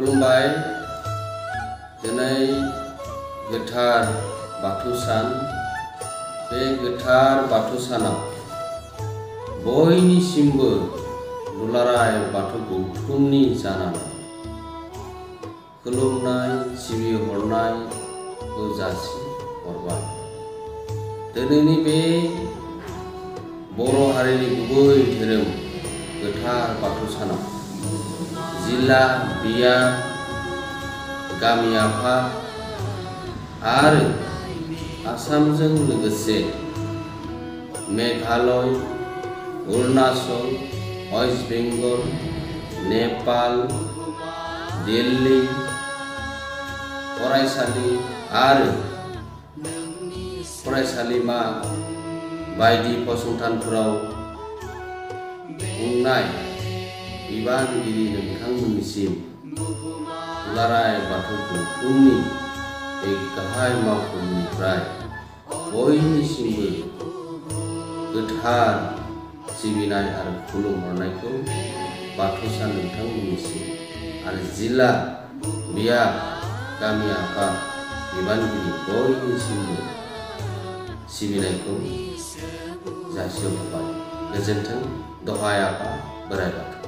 खुलुमबाय। दिनै गोथार बाथौ सान। बे गोथार बाथौ सानाव बयनिसिमबो दुलाराय बाथौ गौथुमनि जानानै खुलुमनाय सिबिहरनायखौ जासिहरबाय। दिनैनि बे बर' हारिनि गुबै धोरोम गोथार बाथौ सानाव जिल्ला बिया गामि आफाद आरो आसामजों लोगोसे मेघालय, अरुणाचल, वेस्ट बेंगल, नेपाल, दिल्ली फरायसालि आरो फरायसालिमा बायदि फसंथानफोराव खुंनाय बिबानगिरि नोंथांमोननिसिम दुलाराय बाथौ गौथुमनि बे गाहाय मावख'निफ्राय बयनिसिमबो गोथार सिबिनाय आरो खुलुमहरनायखौ बाथौ सान नोंथांमोननिसिम आरो जिल्ला बिया गामि आफाद बिबानगिरि बयनिसिमबो सिबिनायखौ जासिहरबाय। गोजोन्थों। दहाय आफा बोराइ बाथौ।